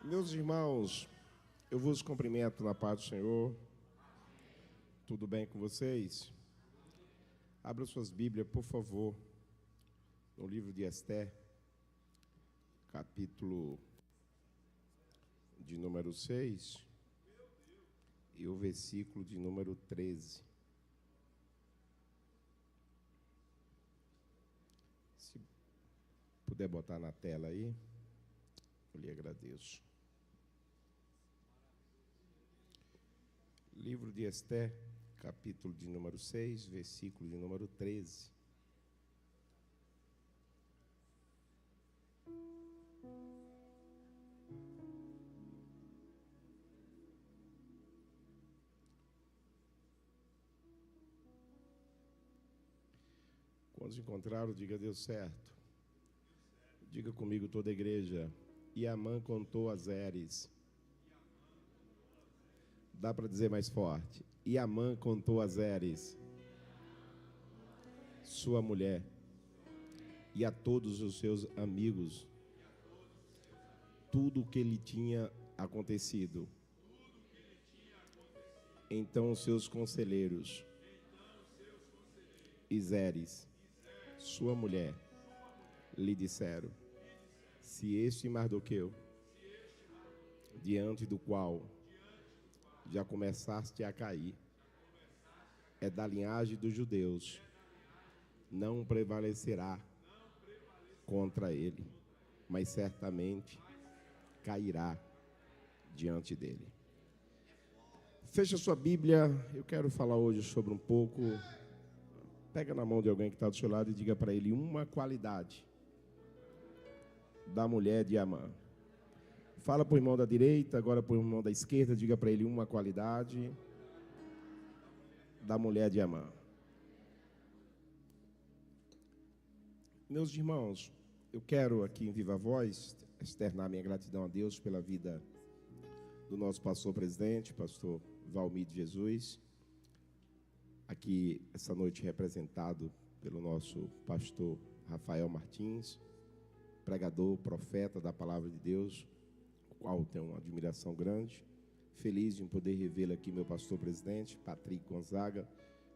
Meus irmãos, eu vos cumprimento na paz do Senhor. Tudo bem com vocês? Abra suas Bíblias, por favor, no livro de Ester, capítulo de número 6 e o versículo de número 13. Se puder botar na tela aí, eu lhe agradeço. Livro de Ester, capítulo de número 6, versículo de número 13. Quando encontraram, diga: deu certo. Diga comigo toda a igreja. E Amã contou a Zeres. Dá para dizer mais forte. E Amã contou a Zeres, sua mulher, e a todos os seus amigos, tudo o que lhe tinha acontecido. Então os seus conselheiros e Zeres, sua mulher, lhe disseram: se este Mardoqueu, diante do qual já começaste a cair, é da linhagem dos judeus, não prevalecerá contra ele, mas certamente cairá diante dele. Fecha sua Bíblia, eu quero falar hoje sobre um pouco. Pega na mão de alguém que está do seu lado e diga para ele uma qualidade da mulher de Amã. Fala para o irmão da direita, agora para o irmão da esquerda, diga para ele uma qualidade da mulher de Amã. Meus irmãos, eu quero aqui em viva voz externar minha gratidão a Deus pela vida do nosso pastor presidente, pastor Valmir de Jesus, aqui essa noite representado pelo nosso pastor Rafael Martins, pregador, profeta da palavra de Deus, qual tenho uma admiração grande, feliz em poder revê-lo aqui, meu pastor presidente, Patrick Gonzaga,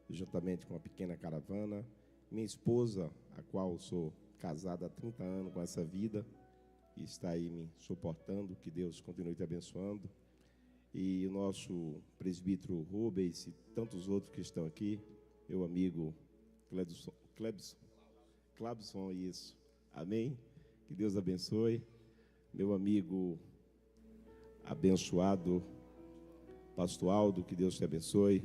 juntamente com uma pequena caravana, minha esposa, a qual sou casado há 30 anos com essa vida, e está aí me suportando, que Deus continue te abençoando, e o nosso presbítero Rubens e tantos outros que estão aqui, meu amigo Clebson, isso, amém? Que Deus abençoe, meu amigo abençoado, pastor Aldo, que Deus te abençoe,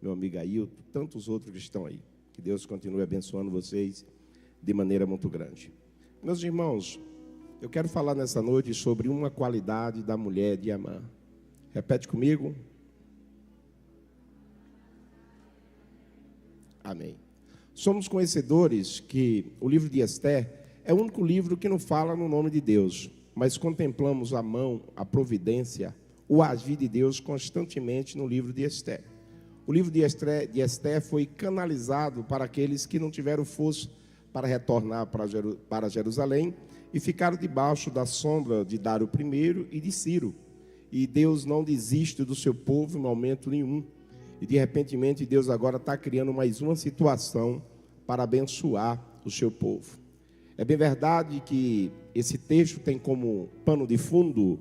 meu amigo Ailton, tantos outros que estão aí, que Deus continue abençoando vocês de maneira muito grande. Meus irmãos, eu quero falar nessa noite sobre uma qualidade da mulher de Amã. Repete comigo. Amém. Somos conhecedores que o livro de Ester é o único livro que não fala no nome de Deus, mas contemplamos a mão, a providência, o agir de Deus constantemente no livro de Ester. O livro de Ester foi canalizado para aqueles que não tiveram força para retornar para Jerusalém e ficaram debaixo da sombra de Dário I e de Ciro. E Deus não desiste do seu povo em momento nenhum. E de repente Deus agora está criando mais uma situação para abençoar o seu povo. É bem verdade que esse texto tem como pano de fundo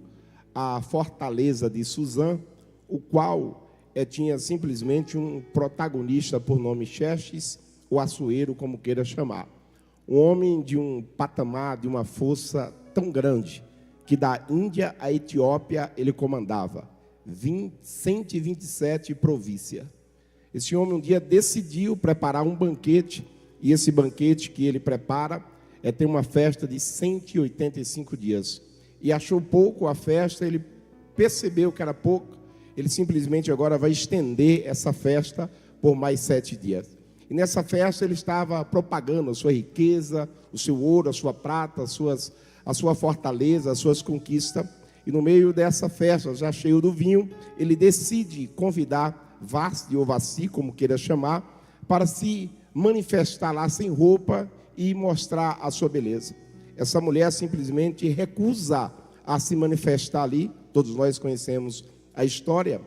a fortaleza de Suzã, o qual tinha simplesmente um protagonista por nome Xerxes, o Assuero, como queira chamar. Um homem de um patamar, de uma força tão grande, que da Índia à Etiópia ele comandava 127 províncias. Esse homem um dia decidiu preparar um banquete, e esse banquete que ele prepara tem uma festa de 185 dias. E achou pouco a festa, ele percebeu que era pouco, ele simplesmente agora vai estender essa festa por mais 7 dias. E nessa festa ele estava propagando a sua riqueza, o seu ouro, a sua prata, a sua fortaleza, as suas conquistas. E no meio dessa festa, já cheio do vinho, ele decide convidar Vasti ou Vassi, como queira chamar, para se manifestar lá sem roupa e mostrar a sua beleza. Essa mulher simplesmente recusa a se manifestar ali. Todos nós conhecemos a história.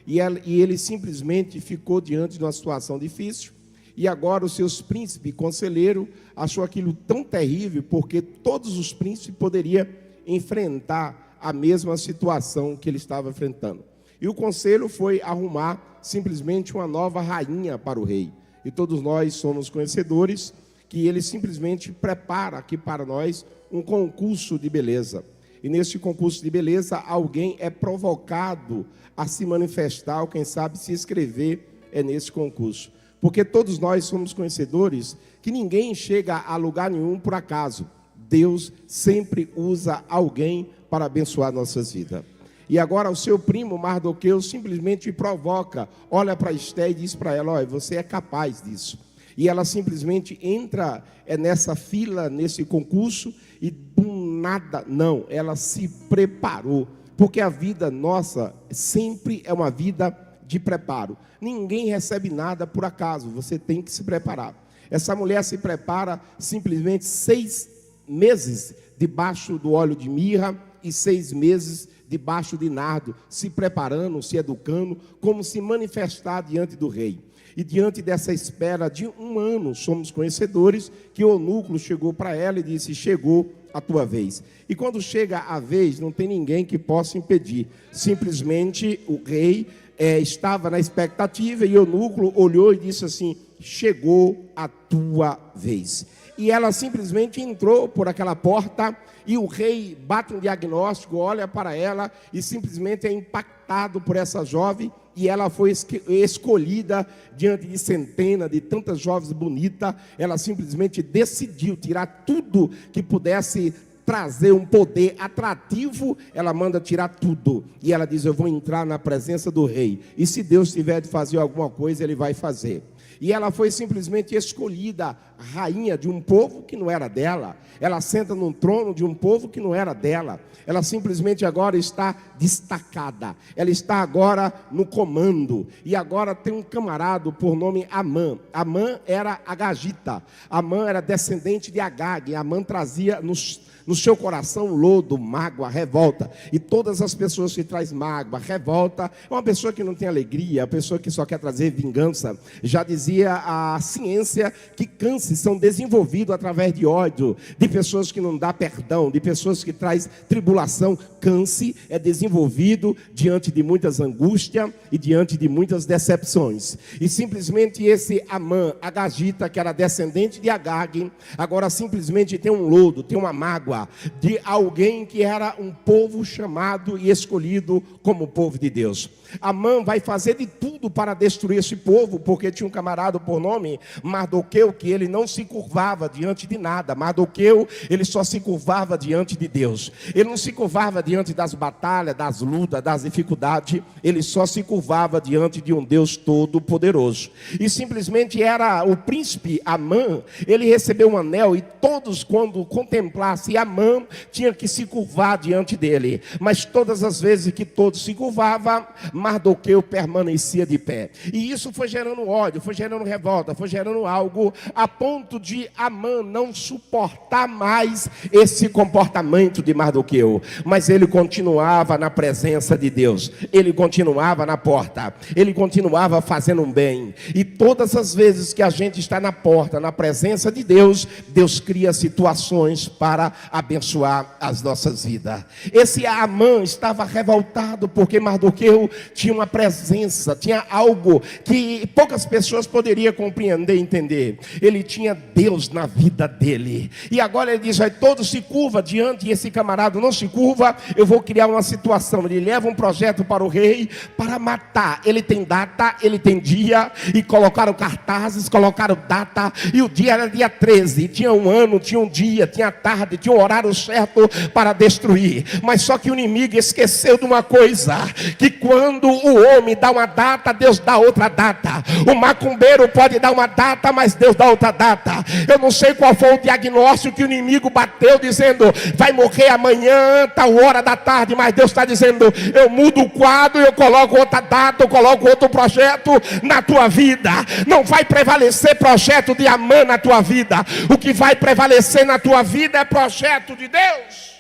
E ele simplesmente ficou diante de uma situação difícil. E agora os seus príncipes, conselheiro, achou aquilo tão terrível, porque todos os príncipes poderiam enfrentar a mesma situação que ele estava enfrentando. E o conselho foi arrumar simplesmente uma nova rainha para o rei. E todos nós somos conhecedores que ele simplesmente prepara aqui para nós um concurso de beleza. E nesse concurso de beleza, alguém é provocado a se manifestar, ou quem sabe se inscrever nesse concurso. Porque todos nós somos conhecedores que ninguém chega a lugar nenhum por acaso. Deus sempre usa alguém para abençoar nossas vidas. E agora o seu primo Mardoqueu simplesmente provoca, olha para Esté e diz para ela, olha, você é capaz disso. E ela simplesmente entra nessa fila, nesse concurso, e do nada, não, ela se preparou. Porque a vida nossa sempre é uma vida de preparo. Ninguém recebe nada por acaso, você tem que se preparar. Essa mulher se prepara simplesmente 6 meses debaixo do óleo de mirra e 6 meses debaixo de nardo, se preparando, se educando, como se manifestar diante do rei. E diante dessa espera de 1 ano, somos conhecedores que o eunuco chegou para ela e disse, chegou a tua vez. E quando chega a vez, não tem ninguém que possa impedir. Simplesmente o rei estava na expectativa e o eunuco olhou e disse assim, chegou a tua vez. E ela simplesmente entrou por aquela porta e o rei bate um diagnóstico, olha para ela e simplesmente é impactado por essa jovem. E ela foi escolhida diante de centenas de tantas jovens bonitas. Ela simplesmente decidiu tirar tudo que pudesse trazer um poder atrativo. Ela manda tirar tudo. E ela diz, eu vou entrar na presença do rei. E se Deus tiver de fazer alguma coisa, ele vai fazer. E ela foi simplesmente escolhida rainha de um povo que não era dela. Ela senta num trono de um povo que não era dela. Ela simplesmente agora está destacada. Ela está agora no comando. E agora tem um camarada por nome Amã. Amã era agagita. Amã era descendente de Agag. Amã trazia no seu coração lodo, mágoa, revolta. E todas as pessoas que trazem mágoa, revolta, é uma pessoa que não tem alegria, uma pessoa que só quer trazer vingança. Já dizia a ciência que câncer são desenvolvidos através de ódio, de pessoas que não dão perdão, de pessoas que trazem tribulação. Câncer é desenvolvido diante de muitas angústias e diante de muitas decepções. E simplesmente esse Amã, agagita, que era descendente de Agag, agora simplesmente tem um lodo, tem uma mágoa de alguém que era um povo chamado e escolhido como povo de Deus. Amã vai fazer de tudo para destruir esse povo, porque tinha um camarada por nome Mardoqueu, que ele não se curvava diante de nada. Mardoqueu, ele só se curvava diante de Deus. Ele não se curvava diante das batalhas, das lutas, das dificuldades. Ele só se curvava diante de um Deus todo-poderoso. E simplesmente era o príncipe Amã. Ele recebeu um anel e todos, quando contemplassem Amã, tinham que se curvar diante dele. Mas todas as vezes que todos se curvavam, Mardoqueu permanecia de pé. E isso foi gerando ódio, foi gerando revolta, foi gerando algo a ponto de Amã não suportar mais esse comportamento de Mardoqueu. Mas ele continuava na presença de Deus. Ele continuava na porta. Ele continuava fazendo um bem. E todas as vezes que a gente está na porta, na presença de Deus, Deus cria situações para abençoar as nossas vidas. Esse Amã estava revoltado porque Mardoqueu tinha uma presença, tinha algo que poucas pessoas poderiam compreender e entender. Ele tinha Deus na vida dele. E agora ele diz, todos se curva diante, e esse camarada não se curva, eu vou criar uma situação. Ele leva um projeto para o rei para matar. Ele tem data, ele tem dia, e colocaram cartazes, colocaram data, e o dia era dia 13, tinha um ano, tinha um dia, tinha tarde, tinha um horário certo para destruir. Mas só que o inimigo esqueceu de uma coisa, que quando o homem dá uma data, Deus dá outra data. O macumbeiro pode dar uma data, mas Deus dá outra data. Eu não sei qual foi o diagnóstico que o inimigo bateu, dizendo, vai morrer amanhã, tal hora da tarde, mas Deus está dizendo, eu mudo o quadro, eu coloco outra data, eu coloco outro projeto na tua vida. Não vai prevalecer projeto de Amã na tua vida. O que vai prevalecer na tua vida é projeto de Deus.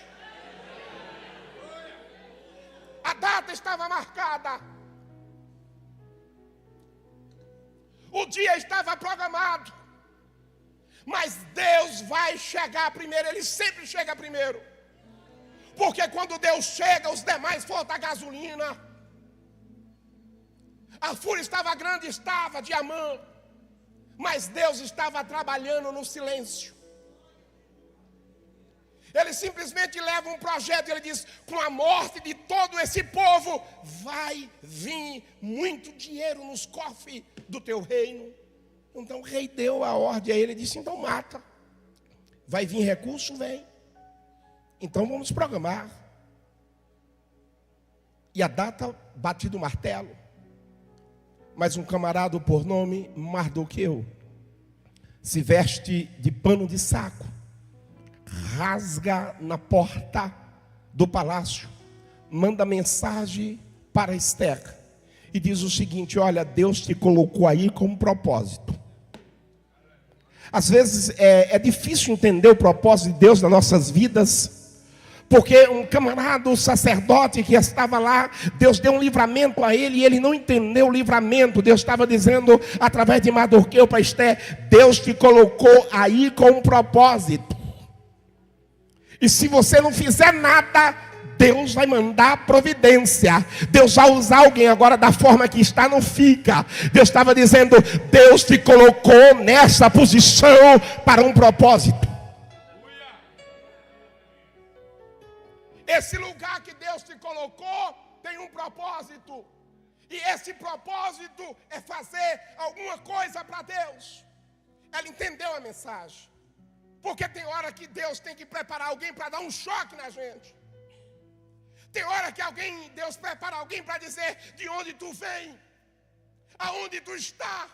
A data estava marcada. O dia estava programado. Mas Deus vai chegar primeiro. Ele sempre chega primeiro. Porque quando Deus chega, os demais faltam gasolina. A fúria estava grande, estava de Amã. Mas Deus estava trabalhando no silêncio. Ele simplesmente leva um projeto e ele diz: com a morte de todo esse povo, vai vir muito dinheiro nos cofres do teu reino. Então o rei deu a ordem a ele e disse: então mata. Vai vir recurso? Vem. Então vamos programar. E a data, batido o martelo. Mas um camarada por nome Mardoqueu se veste de pano de saco, rasga na porta do palácio, manda mensagem para Esther e diz o seguinte: olha, Deus te colocou aí com um propósito. Às vezes é difícil entender o propósito de Deus nas nossas vidas, porque um camarada, um sacerdote que estava lá, Deus deu um livramento a ele e ele não entendeu o livramento. Deus estava dizendo através de Mardoqueu para Esther: Deus te colocou aí com um propósito. E se você não fizer nada, Deus vai mandar providência. Deus vai usar alguém. Agora, da forma que está, não fica. Deus estava dizendo: Deus te colocou nessa posição para um propósito. Esse lugar que Deus te colocou tem um propósito. E esse propósito é fazer alguma coisa para Deus. Ela entendeu a mensagem. Porque tem hora que Deus tem que preparar alguém para dar um choque na gente. Tem hora que Deus prepara alguém para dizer de onde tu vem, aonde tu está,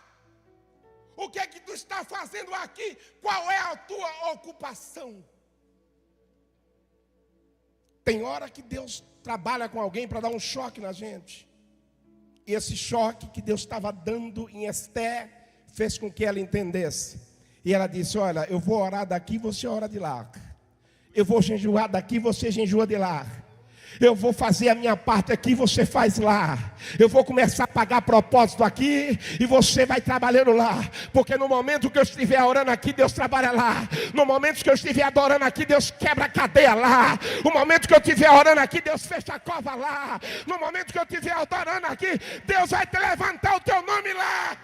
o que é que tu está fazendo aqui, qual é a tua ocupação. Tem hora que Deus trabalha com alguém para dar um choque na gente. E esse choque que Deus estava dando em Esther fez com que ela entendesse. E ela disse: olha, eu vou orar daqui, você ora de lá. Eu vou jejuar daqui, você jejua de lá. Eu vou fazer a minha parte aqui, você faz lá. Eu vou começar a pagar propósito aqui e você vai trabalhando lá. Porque no momento que eu estiver orando aqui, Deus trabalha lá. No momento que eu estiver adorando aqui, Deus quebra a cadeia lá. No momento que eu estiver orando aqui, Deus fecha a cova lá. No momento que eu estiver adorando aqui, Deus vai te levantar o teu nome lá.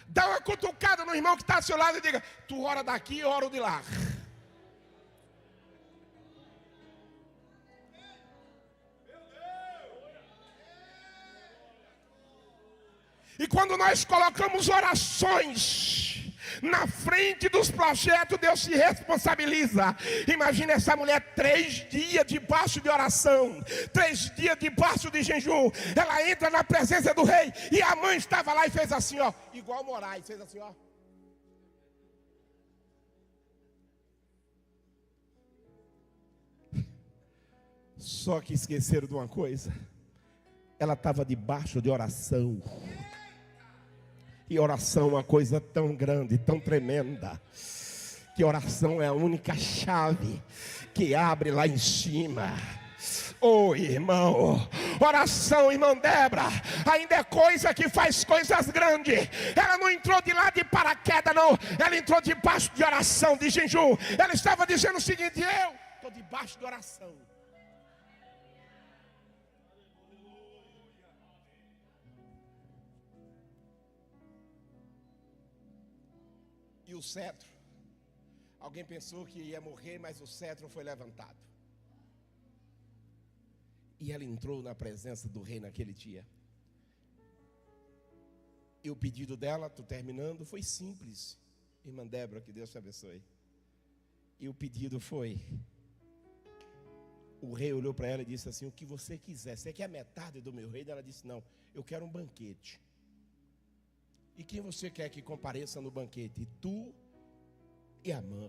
Dá uma cutucada no irmão que está ao seu lado e diga: tu ora daqui, eu oro de lá. E quando nós colocamos orações na frente dos projetos, Deus se responsabiliza. Imagina essa mulher 3 dias debaixo de oração, 3 dias debaixo de jejum. Ela entra na presença do rei e a mãe estava lá e fez assim, ó, igual Moraes, fez assim, ó. Só que esqueceram de uma coisa: ela estava debaixo de oração. E oração é uma coisa tão grande, tão tremenda, que oração é a única chave que abre lá em cima. Oh, irmão, oração, irmã Débora, ainda é coisa que faz coisas grandes. Ela não entrou de lá de paraquedas, não. Ela entrou debaixo de oração, de jejum. Ela estava dizendo o seguinte: eu estou debaixo de oração. E o cetro, alguém pensou que ia morrer, mas o cetro foi levantado. E ela entrou na presença do rei naquele dia. E o pedido dela, estou terminando, foi simples. Irmã Débora, que Deus te abençoe. E o pedido foi: o rei olhou para ela e disse assim: o que você quiser, você quer metade do meu reino? Ela disse: não, eu quero um banquete. E quem você quer que compareça no banquete? Tu e Amã.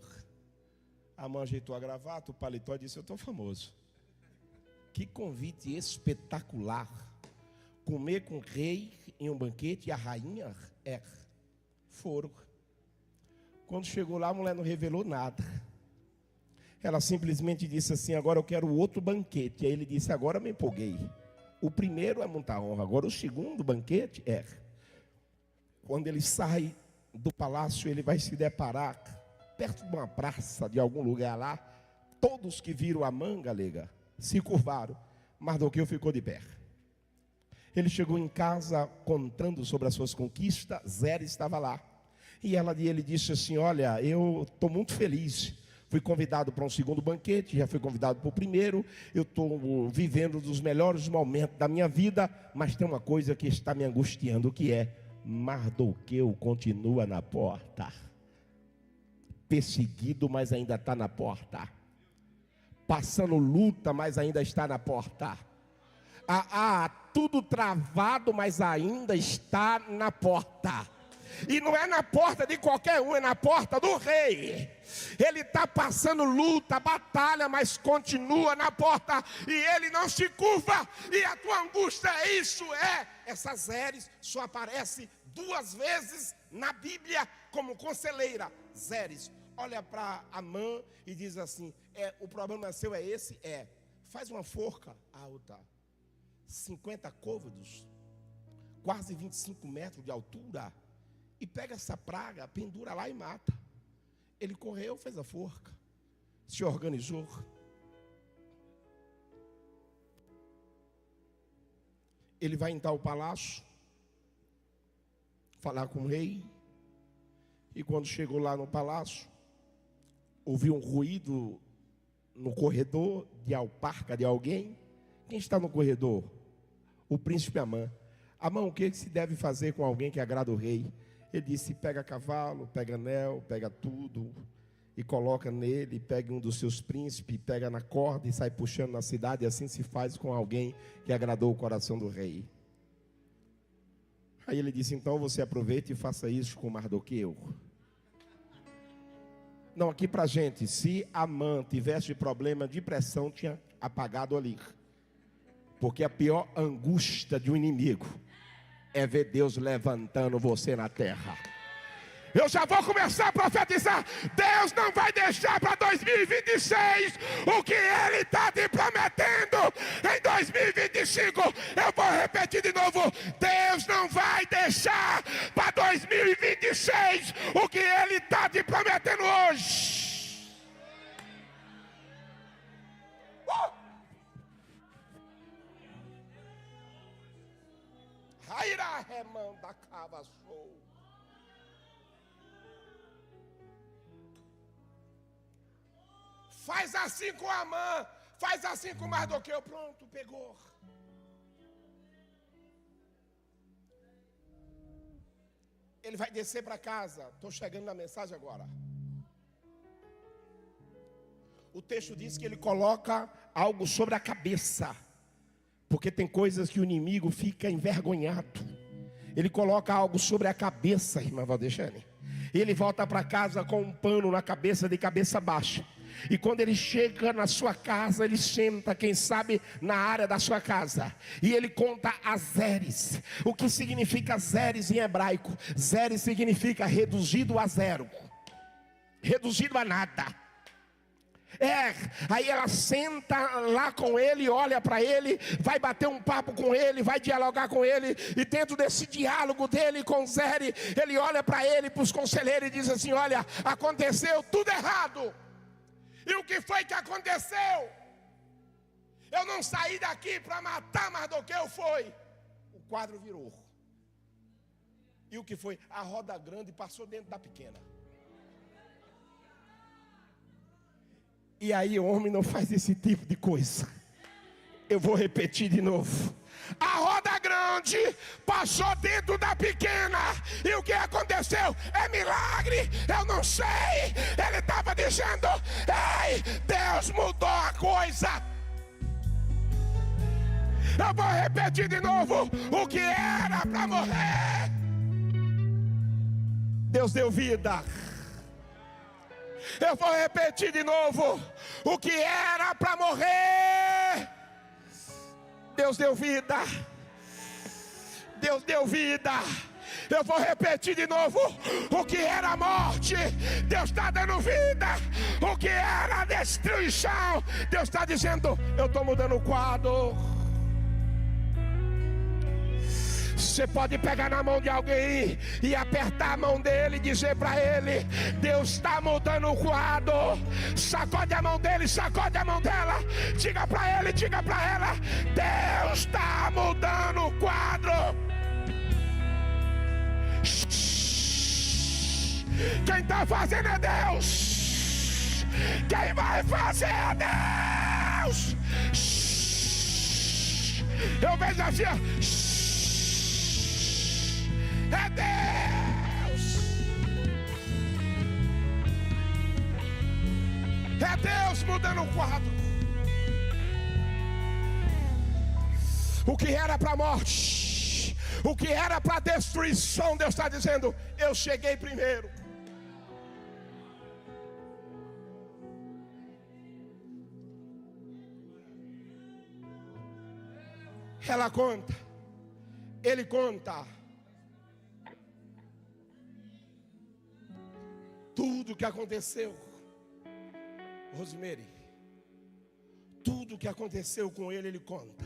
Amã ajeitou a gravata, o paletó, e disse: eu estou famoso. Que convite espetacular. Comer com o rei em um banquete e a rainha foram. Quando chegou lá, a mulher não revelou nada. Ela simplesmente disse assim: agora eu quero outro banquete. Aí ele disse: agora me empolguei. O primeiro é muita honra, agora o segundo banquete é. Quando ele sai do palácio, ele vai se deparar perto de uma praça, de algum lugar lá. Todos que viram Amã, galega, se curvaram. Mardoqueu ficou de pé. Ele chegou em casa contando sobre as suas conquistas. Zeres estava lá. E ele disse assim: olha, eu estou muito feliz. Fui convidado para um segundo banquete, já fui convidado para o primeiro. Eu estou vivendo um dos melhores momentos da minha vida. Mas tem uma coisa que está me angustiando, que é: Mardoqueu continua na porta. Perseguido, mas ainda está na porta. Passando luta, mas ainda está na porta. Tudo travado, mas ainda está na porta. E não é na porta de qualquer um, é na porta do rei. Ele está passando luta, batalha, mas continua na porta. E ele não se curva. E a tua angústia é isso, essa Zeres só aparece 2 vezes na Bíblia como conselheira. Zeres olha para Amã e diz assim: o problema seu é esse? Faz uma forca alta, 50 côvados, quase 25 metros de altura, e pega essa praga, pendura lá e mata. Ele correu, fez a forca, se organizou. Ele vai entrar ao palácio, falar com o rei. E quando chegou lá no palácio, ouviu um ruído no corredor de alparca de alguém. Quem está no corredor? O príncipe Amã. Amã, o que se deve fazer com alguém que agrada o rei? Ele disse: pega cavalo, pega anel, pega tudo e coloca nele, pega um dos seus príncipes, pega na corda e sai puxando na cidade. E assim se faz com alguém que agradou o coração do rei. Aí ele disse: então você aproveita e faça isso com Mardoqueu. Não, aqui pra gente, se Amã tivesse problema de pressão, tinha apagado ali. Porque a pior angústia de um inimigo é ver Deus levantando você na terra. Eu já vou começar a profetizar: Deus não vai deixar para 2026 o que Ele está te prometendo em 2025. Eu vou repetir de novo: Deus não vai deixar para 2026 o que Ele está te prometendo hoje. Raira remanda cava show. Faz assim com Amã, faz assim com Mardoqueu. Pronto, pegou. Ele vai descer para casa. Estou chegando na mensagem agora. O texto diz que ele coloca algo sobre a cabeça, porque tem coisas que o inimigo fica envergonhado. Ele coloca algo sobre a cabeça, irmã Valdejane. Ele volta para casa com um pano na cabeça, de cabeça baixa. E quando ele chega na sua casa, ele senta, quem sabe, na área da sua casa. E ele conta a Zeres. O que significa Zeres em hebraico? Zeres significa reduzido a zero, reduzido a nada. Aí ela senta lá com ele, olha para ele, vai bater um papo com ele, vai dialogar com ele. E dentro desse diálogo dele com Zeres, ele olha para ele, para os conselheiros, e diz assim: olha, aconteceu tudo errado. E o que foi que aconteceu? Eu não saí daqui para matar Mardoqueu, foi. O quadro virou. E o que foi? A roda grande passou dentro da pequena. E aí o homem não faz esse tipo de coisa. Eu vou repetir de novo. A roda grande passou dentro da pequena. E o que aconteceu? É milagre? Eu não sei. Ele estava dizendo: ei, Deus mudou a coisa. Eu vou repetir de novo. O que era para morrer, Deus deu vida. Eu vou repetir de novo. O que era para morrer, Deus deu vida. Deus deu vida. Eu vou repetir de novo. O que era morte, Deus está dando vida. o que era destruição, Deus está dizendo: eu estou mudando o quadro. Você pode pegar na mão de alguém e apertar a mão dele e dizer para ele: Deus está mudando o quadro. Sacode a mão dele, sacode a mão dela. Diga para ele, diga para ela: Deus está mudando o quadro. Quem está fazendo é Deus. Quem vai fazer é Deus. Eu vejo assim, é Deus. É Deus mudando o quadro. O que era para a morte, o que era para a destruição, Deus está dizendo: eu cheguei primeiro. Ela conta, ele conta tudo que aconteceu. Rosemary, tudo que aconteceu com ele, ele conta,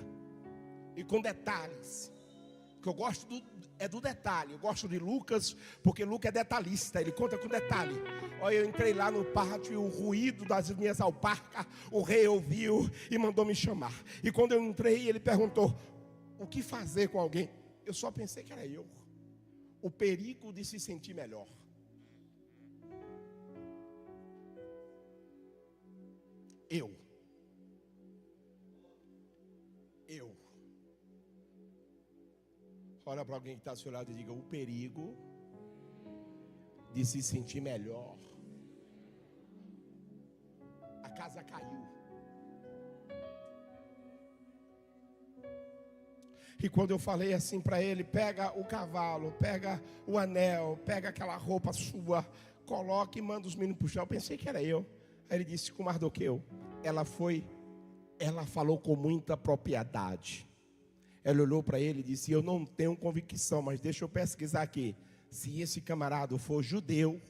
e com detalhes. Que eu gosto do detalhe. Eu gosto de Lucas, porque Lucas é detalhista, ele conta com detalhe. Olha, eu entrei lá no pátio e o ruído das minhas alparcas, o rei ouviu e mandou me chamar. E quando eu entrei, ele perguntou: o que fazer com alguém? Eu só pensei que era eu. O perigo de se sentir melhor. Eu. Olha para alguém que está ao seu lado e diga: o perigo de se sentir melhor. A casa caiu. E quando eu falei assim para ele: pega o cavalo, pega o anel, pega aquela roupa sua, coloca e manda os meninos puxar, eu pensei que era eu. Aí ele disse com Mardoqueu: ela falou com muita propriedade. Ela olhou para ele e disse: eu não tenho convicção, mas deixa eu pesquisar aqui. Se esse camarada for judeu,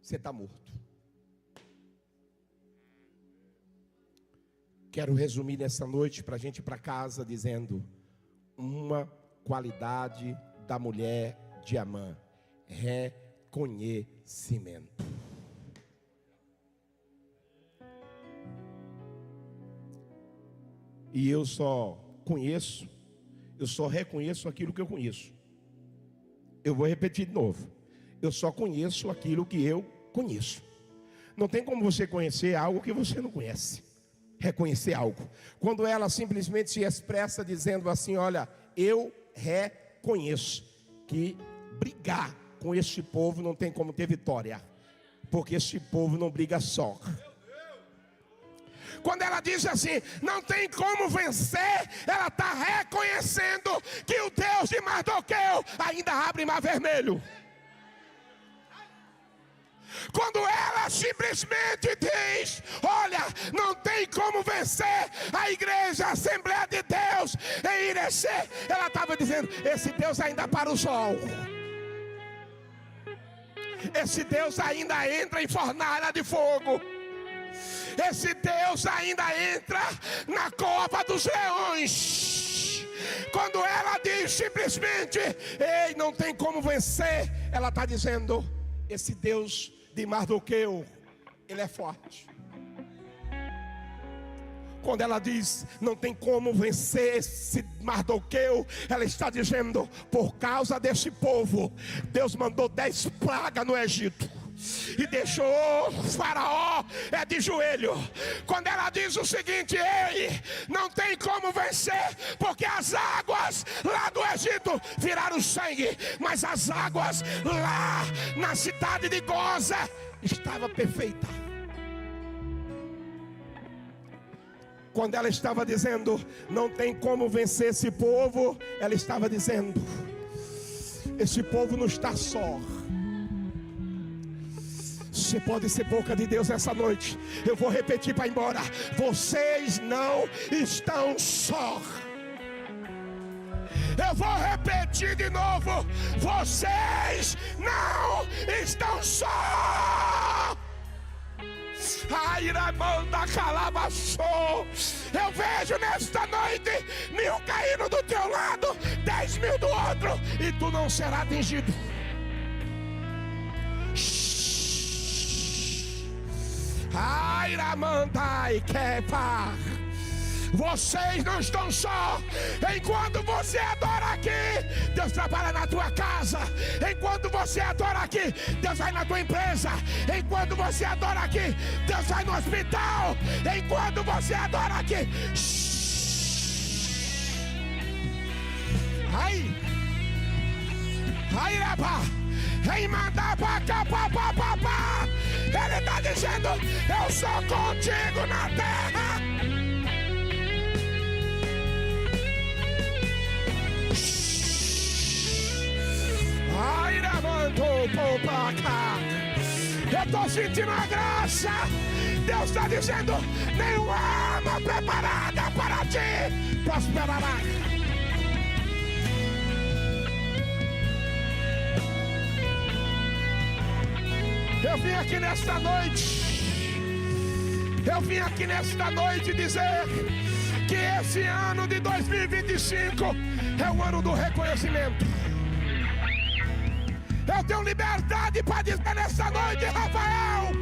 você está morto. Quero resumir nessa noite para a gente ir para casa dizendo: uma qualidade da mulher de Amã: reconhecimento. E eu só reconheço aquilo que eu conheço. Eu vou repetir de novo: eu só conheço aquilo que eu conheço. Não tem como você conhecer algo que você não conhece. Reconhecer algo. Quando ela simplesmente se expressa dizendo assim: olha, eu reconheço que brigar com este povo não tem como ter vitória, porque este povo não briga só. Quando ela diz assim, não tem como vencer, ela está reconhecendo que o Deus de Mardoqueu ainda abre mar vermelho. Quando ela simplesmente diz: olha, não tem como vencer a igreja, a Assembleia de Deus em Irecê, ela estava dizendo: esse Deus ainda para o sol, esse Deus ainda entra em fornalha de fogo, esse Deus ainda entra na cova dos leões. Quando ela diz simplesmente: ei, não tem como vencer, ela está dizendo: esse Deus de Mardoqueu, ele é forte. Quando ela diz não tem como vencer esse Mardoqueu, ela está dizendo: por causa desse povo, Deus mandou 10 pragas no Egito e deixou Faraó de joelho. Quando ela diz o seguinte: ei, não tem como vencer, porque as águas lá do Egito viraram sangue, mas as águas lá na cidade de Goza estava perfeita. Quando ela estava dizendo não tem como vencer esse povo, ela estava dizendo: esse povo não está só. Você pode ser boca de Deus essa noite. Eu vou repetir para ir embora: vocês não estão só. Eu vou repetir de novo: vocês não estão só. Ai, Ramanda Calabaçou. Eu vejo nesta noite 1000 caindo do teu lado, 10.000 do outro, e tu não será atingido. Ai, Ramanda e Kepa. Vocês não estão só. Enquanto você adora aqui, Deus trabalha na tua casa. Enquanto você adora aqui, Deus vai na tua empresa. Enquanto você adora aqui, Deus vai no hospital. Enquanto você adora aqui, ai, ai, rapá, em mandar pra cá, pá. Ele está dizendo: eu sou contigo na terra. Ai, levantou pra cá. Eu estou sentindo a graça. Deus está dizendo: nenhuma arma preparada para ti prosperará. Eu vim aqui nesta noite dizer que esse ano de 2025 é o ano do reconhecimento. Eu tenho liberdade para dizer nesta noite: Rafael,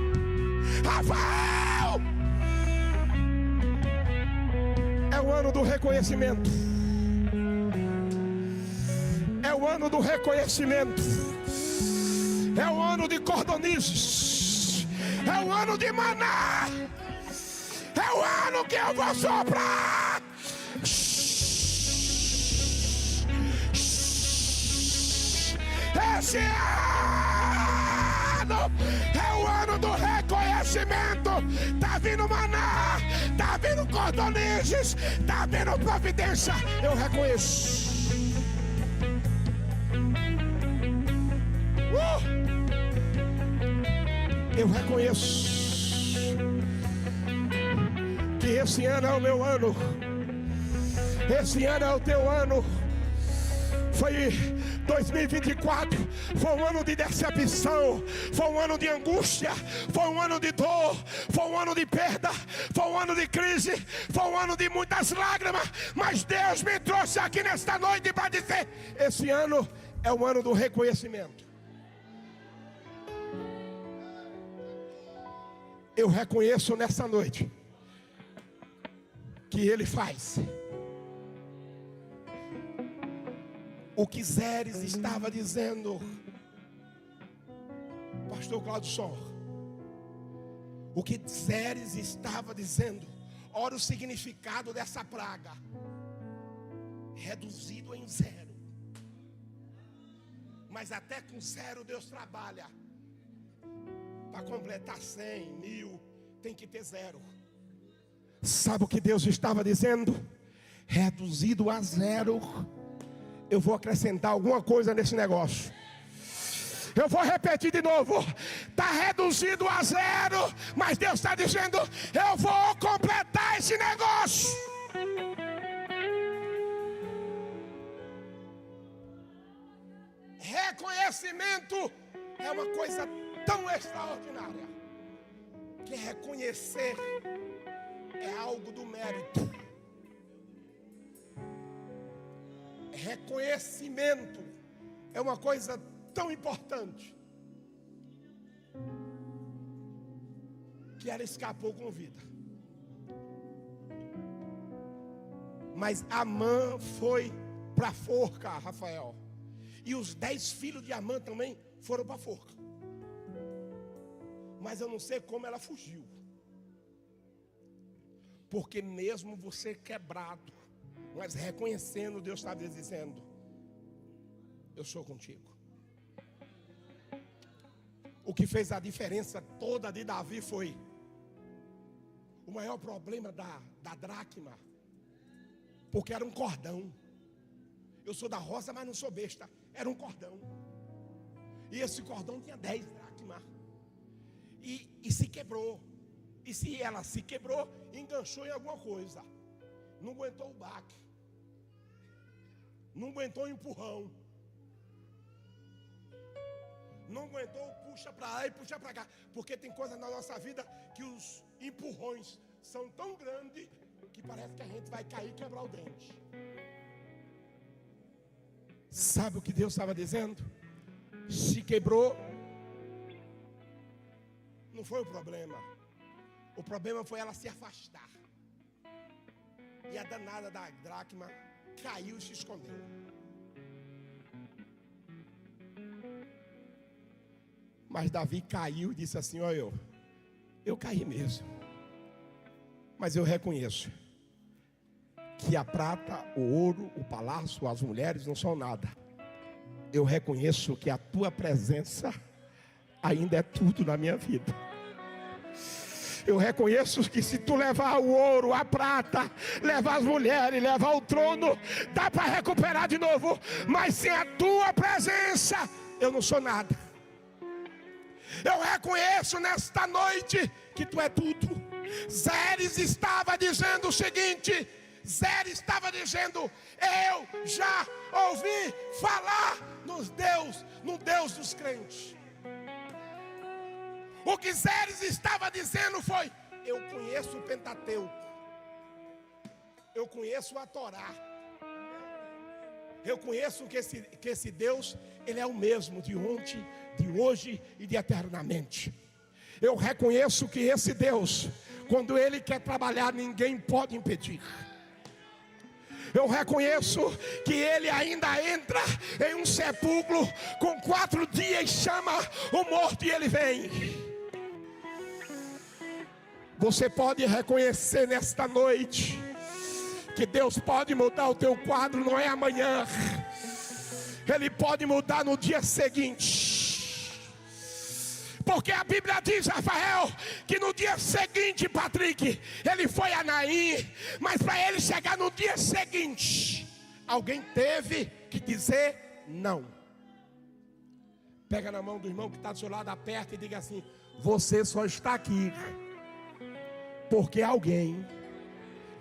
é o ano do reconhecimento. É o ano do reconhecimento. É o ano de cordonizes. É o ano de maná. É o ano que eu vou soprar. Esse ano é o ano do reconhecimento. Tá vindo maná, tá vindo cordonizes, tá vindo providência. Eu reconheço. Eu reconheço que esse ano é o meu ano. Esse ano é o teu ano. Foi 2024, foi um ano de decepção, foi um ano de angústia, foi um ano de dor, foi um ano de perda, foi um ano de crise, foi um ano de muitas lágrimas. Mas Deus me trouxe aqui nesta noite para dizer: esse ano é o ano do reconhecimento. Eu reconheço nessa noite que Ele faz o que Zeres estava dizendo. Pastor Claudson, o que Zeres estava dizendo. Olha o significado dessa praga: reduzido em zero. Mas até com zero Deus trabalha. Para completar 100, 1000, tem que ter zero. Sabe o que Deus estava dizendo? Reduzido a zero. Eu vou acrescentar alguma coisa nesse negócio. Eu vou repetir de novo. Está reduzido a zero, mas Deus está dizendo: eu vou completar esse negócio. Reconhecimento é uma coisa tão extraordinária que reconhecer é algo do mérito. Reconhecimento é uma coisa tão importante que ela escapou com vida. Mas Amã foi para a forca, Rafael. E os 10 filhos de Amã também foram para a forca. Mas eu não sei como ela fugiu. Porque mesmo você quebrado, mas reconhecendo, Deus está dizendo: eu sou contigo. O que fez a diferença toda de Davi foi o maior problema da dracma, porque era um cordão. Eu sou da rosa, mas não sou besta. Era um cordão. E esse cordão tinha 10 dracmas. E se quebrou. E se ela se quebrou, enganchou em alguma coisa. Não aguentou o baque. Não aguentou o empurrão. Não aguentou, puxa para lá e puxa para cá. Porque tem coisas na nossa vida que os empurrões são tão grandes que parece que a gente vai cair e quebrar o dente. Sabe o que Deus estava dizendo? Se quebrou, não foi o problema. O problema foi ela se afastar. E a danada da dracma caiu e se escondeu. Mas Davi caiu e disse assim: olha, eu caí mesmo. Mas eu reconheço que a prata, o ouro, o palácio, as mulheres não são nada. Eu reconheço que a tua presença ainda é tudo na minha vida. Eu reconheço que se tu levar o ouro, a prata, levar as mulheres, levar o trono, dá para recuperar de novo. Mas sem a tua presença, eu não sou nada. Eu reconheço nesta noite que tu é tudo. Zeres estava dizendo o seguinte: Zeres estava dizendo: eu já ouvi falar no Deus dos crentes. O que Zeres estava dizendo foi: eu conheço o Pentateuco, eu conheço a Torá, eu conheço que esse Deus, Ele é o mesmo de ontem, de hoje e de eternamente. Eu reconheço que esse Deus, quando Ele quer trabalhar, ninguém pode impedir. Eu reconheço que Ele ainda entra em um sepulcro com 4 dias, chama o morto e Ele vem. Você pode reconhecer nesta noite que Deus pode mudar o teu quadro, não é amanhã. Ele pode mudar no dia seguinte. Porque a Bíblia diz, Rafael, que no dia seguinte, Patrick, ele foi a Naim. Mas para ele chegar no dia seguinte, alguém teve que dizer não. Pega na mão do irmão que está do seu lado, aperta e diga assim: você só está aqui porque alguém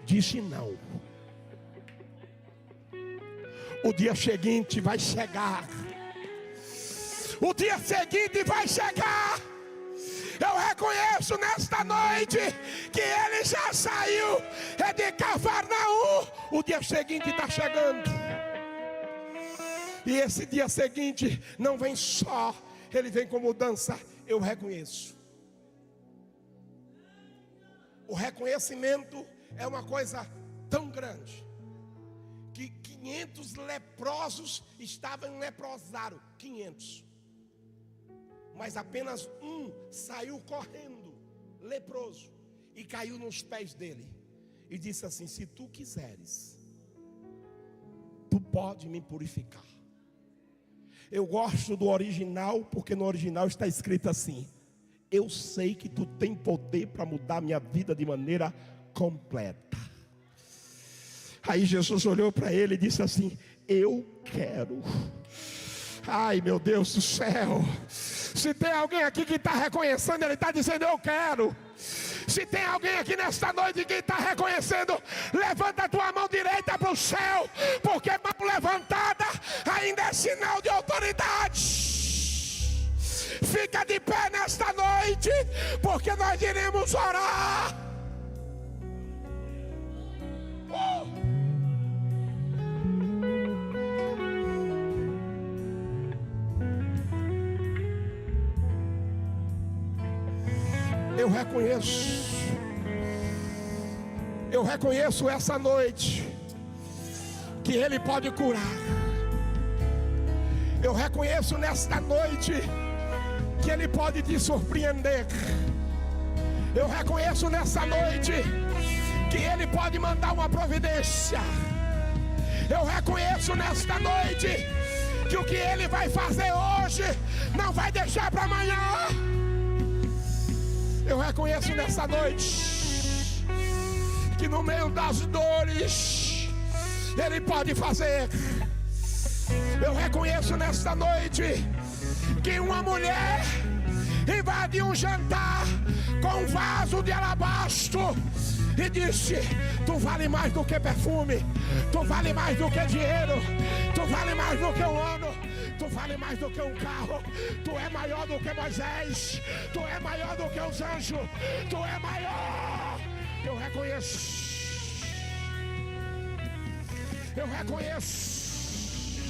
disse não. O dia seguinte vai chegar. O dia seguinte vai chegar. Eu reconheço nesta noite que ele já saiu de Cafarnaum. O dia seguinte está chegando. E esse dia seguinte não vem só, ele vem com mudança. Eu reconheço. O reconhecimento é uma coisa tão grande que 500 leprosos estavam em leprosário. 500. Mas apenas um saiu correndo, leproso, e caiu nos pés dele e disse assim: se tu quiseres, tu pode me purificar. Eu gosto do original, porque no original está escrito assim: eu sei que tu tem poder para mudar minha vida de maneira completa. Aí Jesus olhou para ele e disse assim: eu quero. Ai, meu Deus do céu. Se tem alguém aqui que está reconhecendo, ele está dizendo: eu quero. Se tem alguém aqui nesta noite que está reconhecendo, levanta a tua mão direita para o céu, porque mão levantada ainda é sinal de autoridade. Fica de pé nesta noite, porque nós iremos orar. Eu reconheço essa noite que Ele pode curar. Eu reconheço nesta noite que Ele pode te surpreender. Eu reconheço nessa noite que Ele pode mandar uma providência. Eu reconheço nesta noite que o que Ele vai fazer hoje não vai deixar para amanhã. Eu reconheço nessa noite que no meio das dores Ele pode fazer. Eu reconheço nesta noite que uma mulher invadiu um jantar com um vaso de alabastro e disse: tu vale mais do que perfume, tu vale mais do que dinheiro, tu vale mais do que um ano, tu vale mais do que um carro, tu é maior do que Moisés, tu é maior do que os anjos, tu é maior. Eu reconheço, eu reconheço,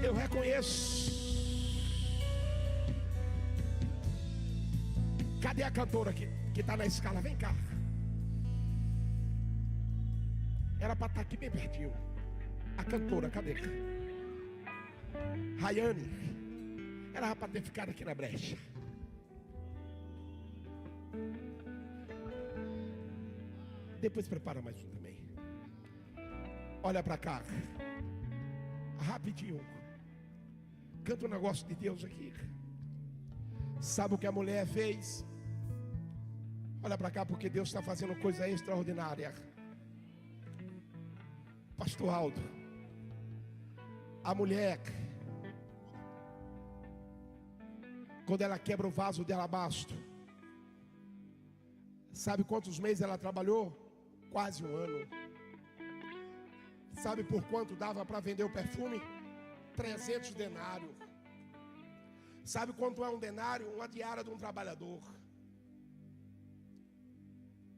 eu reconheço. Cadê a cantora que está na escala? Vem cá. Era para estar aqui bem pertinho. A cantora, cadê? Rayane. Era para ter ficado aqui na brecha. Depois prepara mais um também. Olha para cá. Rapidinho. Canta um negócio de Deus aqui. Sabe o que a mulher fez? Olha para cá, porque Deus está fazendo coisa extraordinária. Pastor Aldo, a mulher, quando ela quebra o vaso de alabastro, sabe quantos meses ela trabalhou? Quase um ano. Sabe por quanto dava para vender o perfume? 300 denários. Sabe quanto é um denário? Uma diária de um trabalhador.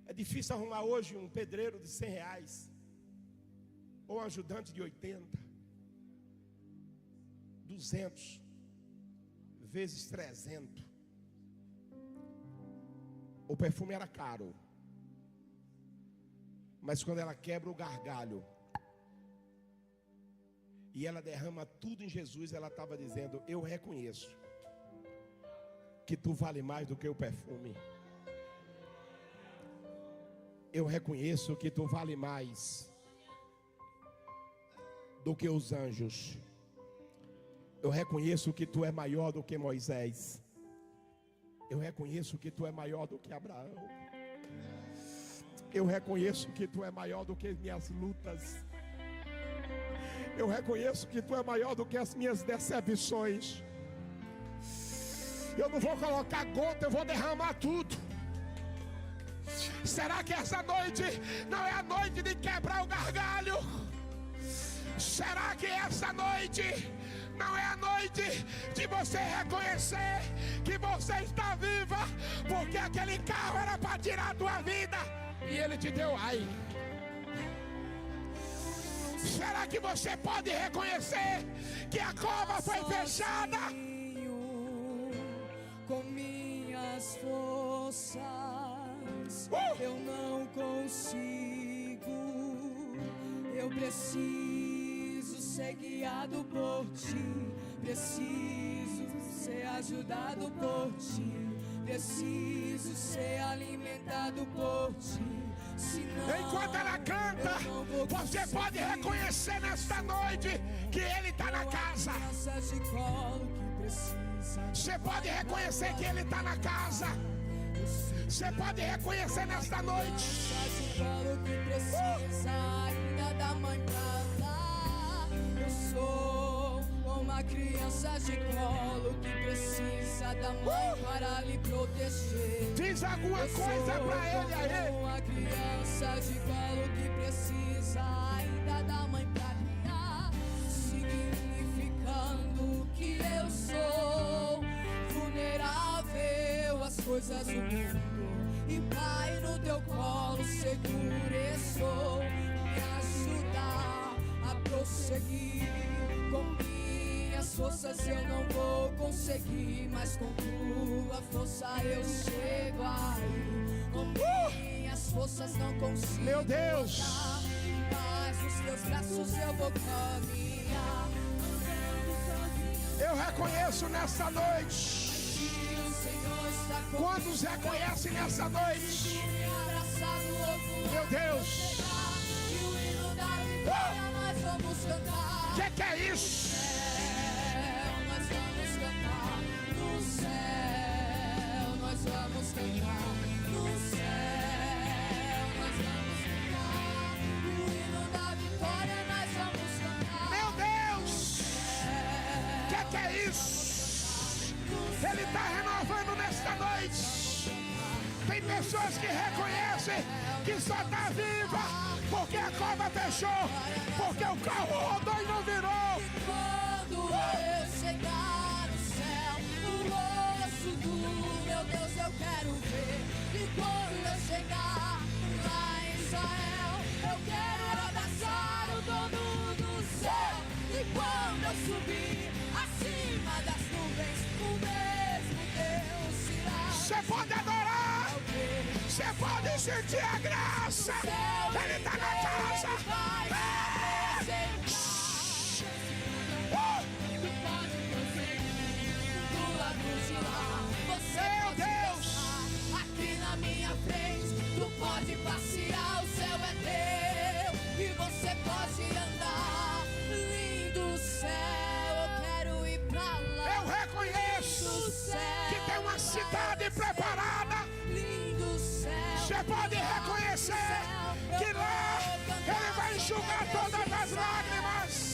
É difícil arrumar hoje um pedreiro de 100 reais, ou um ajudante de 80. 200 vezes 300. O perfume era caro, mas quando ela quebra o gargalho e ela derrama tudo em Jesus, ela estava dizendo: eu reconheço que tu vale mais do que o perfume. Eu reconheço que tu vale mais do que os anjos. Eu reconheço que tu é maior do que Moisés. Eu reconheço que tu é maior do que Abraão. Eu reconheço que tu é maior do que as minhas lutas. Eu reconheço que tu é maior do que as minhas decepções. Eu não vou colocar gota, eu vou derramar tudo. Será que essa noite não é a noite de quebrar o gargalho? Será que essa noite não é a noite de você reconhecer que você está viva? Porque aquele carro era para tirar a tua vida e ele te deu ai. Será que você pode reconhecer que a cova foi fechada? Com minhas forças eu não consigo. Eu preciso ser guiado por ti. Preciso ser ajudado por ti. Preciso ser alimentado por ti. Enquanto ela canta, você pode reconhecer nesta noite que Ele está na casa. Você pode reconhecer que Ele está na casa. Você pode reconhecer nesta noite. Ainda da mãe pra dar. Eu sou uma criança de colo que precisa da mãe para lhe proteger. Diz alguma coisa pra ele aí. Uma criança de colo que precisa ainda da mãe pra criar, significando que eu sou vulnerável às coisas do mundo. E Pai, no teu colo seguro estou, me ajudar a prosseguir. Com minhas forças eu não vou conseguir, mas com tua força eu chego aí. Com minhas forças não consigo, meu Deus, mas nos teus braços eu vou caminhar. Eu reconheço nessa noite. Quantos reconhecem nessa noite? Meu Deus, que é isso? Nós vamos cantar no céu, nós vamos cantar no céu, nós vamos cantar o hino da vitória, nós vamos cantar. Meu Deus, que é isso? Ele está renovando nesta noite. Tem pessoas pessoas que reconhecem que só está viva porque a cova fechou, porque o carro rodou e não virou. Quando eu chegar no céu, o rosto do meu Deus eu quero ver. E quando eu chegar lá em Israel, eu quero abraçar o dono do céu. E quando eu subir acima das nuvens, o mesmo Deus irá. Você pode adorar, você pode sentir a graça. Ele está na casa. Meu Deus, aqui na minha frente, tu pode passear, o céu é teu e você pode andar. Lindo céu, eu quero ir pra lá. eu reconheço que tem uma cidade preparada. Lindo céu, Você pode reconhecer que lá Ele vai enxugar todas as lágrimas.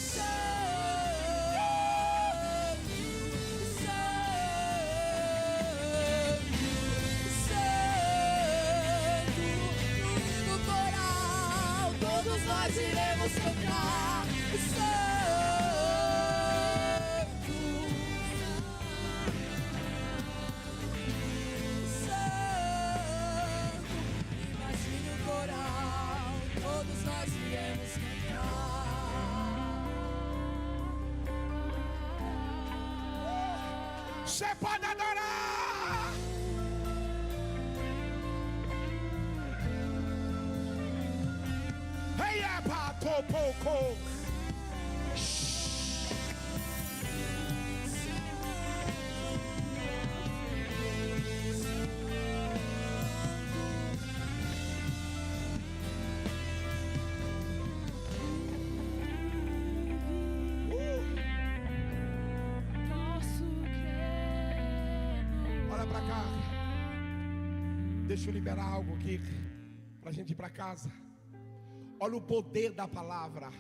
Nós iremos cantar Santo, Santo. Imagine o coral, todos nós iremos cantar. Você pode adorar. Hey, pouco. Olha pra cá. Deixa eu liberar algo aqui pra gente ir pra casa. Olha o poder da palavra.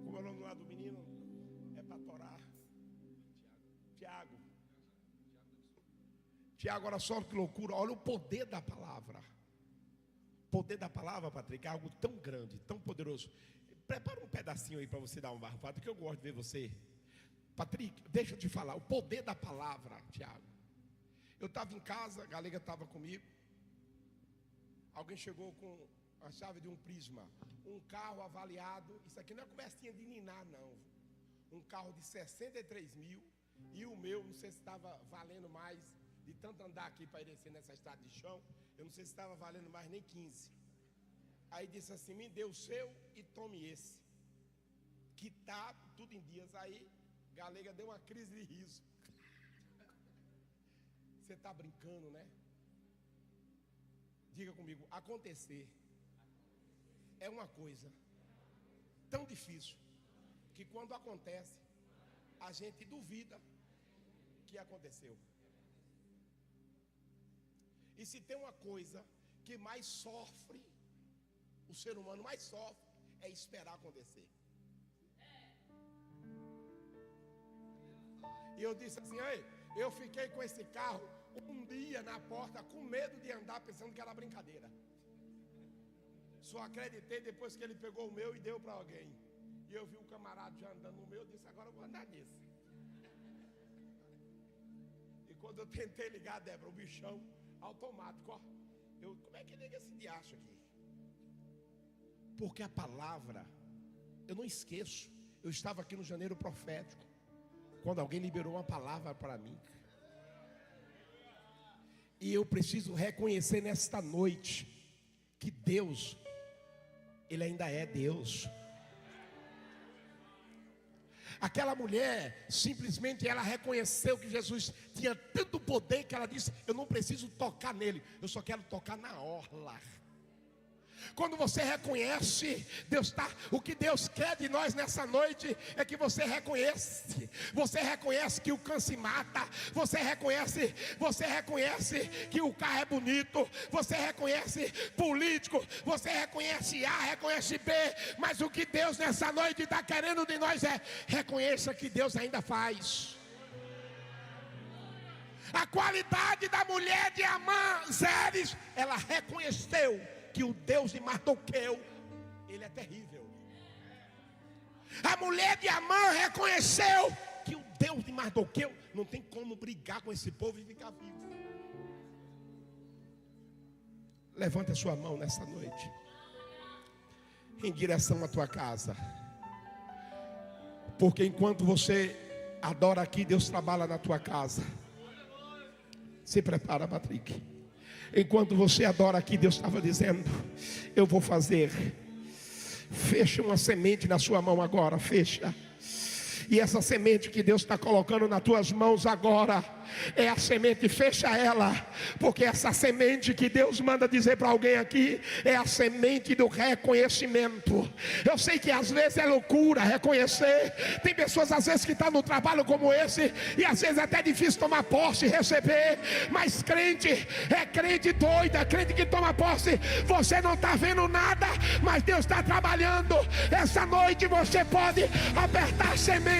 Como é o nome lá do menino? É para torar. Tiago, olha só que loucura. Olha o poder da palavra. O poder da palavra, Patrick, é algo tão grande, tão poderoso. Prepara um pedacinho aí para você dar um barro, Patrick, que eu gosto de ver você. Patrick, deixa eu te falar. O poder da palavra, Tiago. Eu estava em casa, a Galega estava comigo. Alguém chegou com a chave de um Prisma, um carro avaliado. Isso aqui não é conversinha de ninar, não. Um carro de 63 mil. E o meu, não sei se estava valendo mais, de tanto andar aqui para descer nessa estrada de chão, eu não sei se estava valendo mais nem 15. Aí disse assim: me dê o seu e tome esse, que tá tudo em dias. Aí Galega deu uma crise de riso. Você está brincando, né? Diga comigo, acontecer é uma coisa tão difícil que quando acontece, a gente duvida que aconteceu. E se tem uma coisa que mais sofre, o ser humano mais sofre, é esperar acontecer. E eu disse assim: ei, eu fiquei com esse carro um dia na porta com medo de andar, pensando que era brincadeira. Só acreditei depois que ele pegou o meu e deu para alguém. E eu vi um camarada já andando no meu, eu disse: agora eu vou andar nesse. E quando eu tentei ligar, Débora, o bichão automático, ó, como é que liga esse diacho aqui? Porque a palavra, eu não esqueço. Eu estava aqui no janeiro profético, quando alguém liberou uma palavra para mim. E eu preciso reconhecer nesta noite que Deus, Ele ainda é Deus. Aquela mulher, simplesmente ela reconheceu que Jesus tinha tanto poder que ela disse: eu não preciso tocar nele, eu só quero tocar na orla. Quando você reconhece, o que Deus quer de nós nessa noite é que você reconhece que o câncer mata, você reconhece que o carro é bonito, você reconhece político, você reconhece A, reconhece B, mas o que Deus nessa noite está querendo de nós é: reconheça que Deus ainda faz. A qualidade da mulher de Amã, Zeres, ela reconheceu que o Deus de Mardoqueu, ele é terrível. A mulher de Amã reconheceu que o Deus de Mardoqueu não tem como brigar com esse povo e ficar vivo. Levanta a sua mão nessa noite, em direção à tua casa. Porque enquanto você adora aqui, Deus trabalha na tua casa. Se prepara, Patrick. Enquanto você adora aqui, Deus estava dizendo: eu vou fazer. Fecha uma semente na sua mão agora, fecha. E essa semente que Deus está colocando nas tuas mãos agora é a semente, fecha ela, porque essa semente que Deus manda dizer para alguém aqui é a semente do reconhecimento. Eu sei que às vezes é loucura reconhecer. Tem pessoas às vezes que estão no trabalho como esse, e às vezes é até difícil tomar posse e receber. Mas crente é crente doido, é crente que toma posse. Você não está vendo nada, mas Deus está trabalhando. Essa noite você pode apertar a semente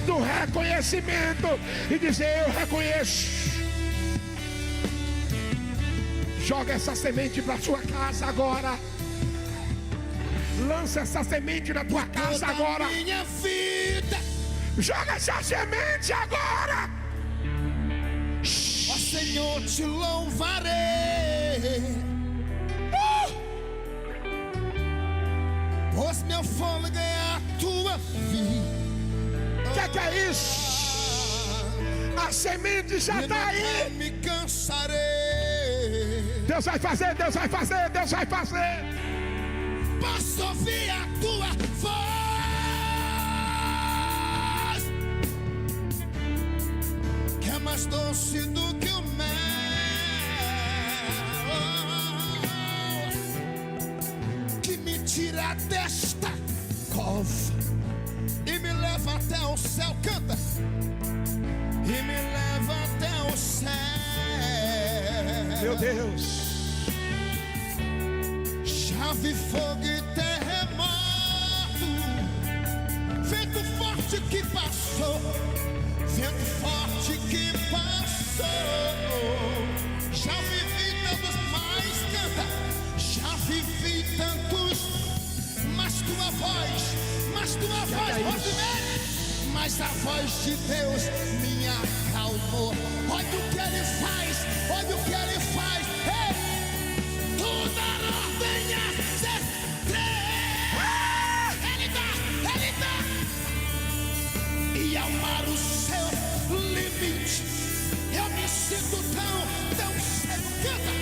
do reconhecimento e dizer: eu reconheço. Joga essa semente para sua casa agora. Lança essa semente na tua casa agora. Minha vida. Joga essa semente agora. Ó Senhor, te louvarei. Pois meu fôlego é a tua vida. Que é isso? A semente já está aí. Me cansarei. Deus vai fazer, Deus vai fazer, Deus vai fazer. Posso ouvir a tua voz, que é mais doce do que o mel, que me tira desta cova e me leva até o céu. Canta. E me leva até o céu. Meu Deus. Já vi fogo e terremoto, vento forte que passou, vento forte que passou. Já vivi tantos mais, canta. Já vivi tantos, mas tua voz, mas a voz de Deus me acalmou. Olha o que ele faz, olha o que ele faz. Ei, tudo na ordem a ser. Ele dá. E ao mar o seu limite, eu me sinto tão cego. Canta.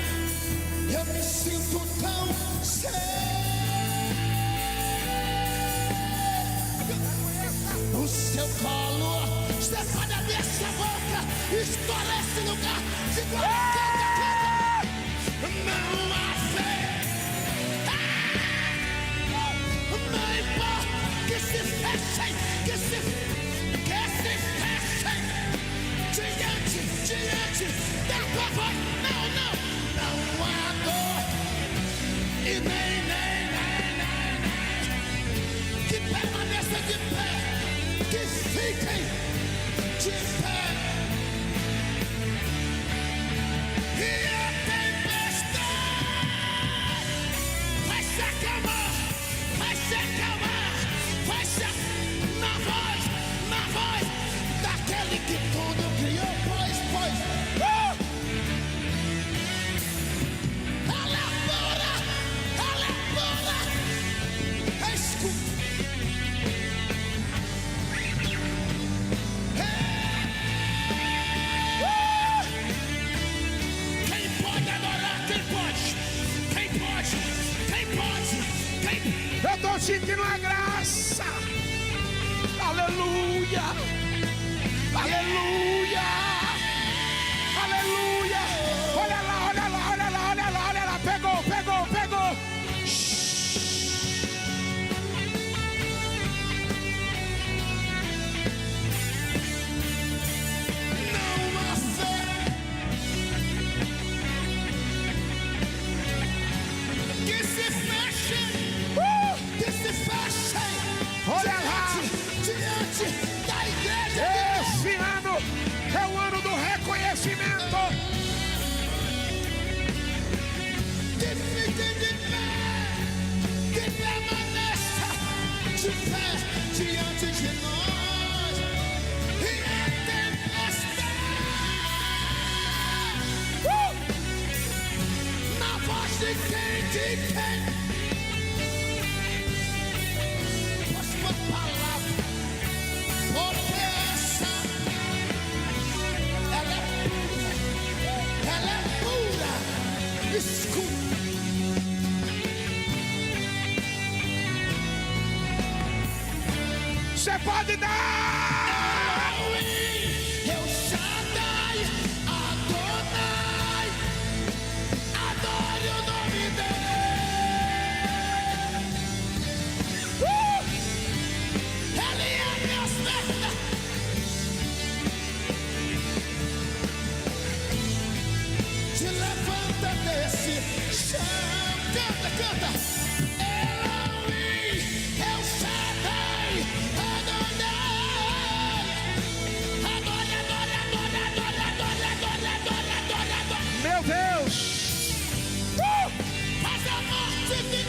Eu me sinto tão cego. O seu colo, você pode abrir essa boca, estoura esse lugar de glória. Não há fé, não importa que se fechem, diante da tua voz. Não há dor e nem que permaneça de pé. Que fiquem de pé. E a tempestade vai se acalmar, vai se na voz daquele que tudo criou, pois. Ela é pura. Escuta. Eu estou sentindo a graça. Aleluia. Aleluia. Aleluia. Olha lá. Pegou. Não há fé que se feche. Olha lá. Diante da igreja. Esse ano é o de fé diante de nós. E a tempestade, na voz de quem? Pois uma palavra poderosa, ela é pura. Escuta. Você pode dar! Eu Shaddai, Adonai, adore o nome dele. Ele é minha perna. Te levanta desse chão. Canta, canta. Elohim, eu Shaddai, Adonai. Adore, adore, adore, adore, adore, adore, adore, adore, adore. Meu Deus! Faz a morte vir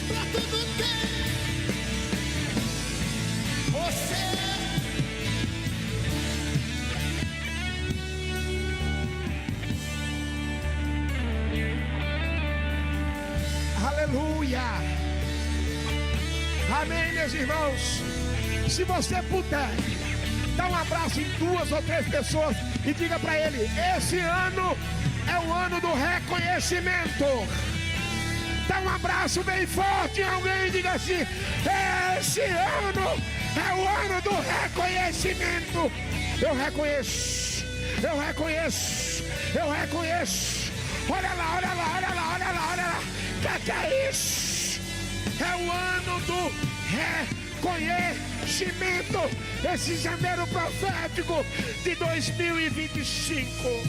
pra tudo ter. Você Aleluia! Amém, meus irmãos. Se você puder, dá um abraço em 2 ou 3 pessoas e diga para ele: esse ano é o ano do reconhecimento. Dá um abraço bem forte em alguém e diga assim: esse ano é o ano do reconhecimento. Eu reconheço, eu reconheço, eu reconheço. Olha lá, olha lá, olha lá, olha lá, olha lá. Que é isso? É o ano do reconhecimento. Esse janeiro profético de 2025.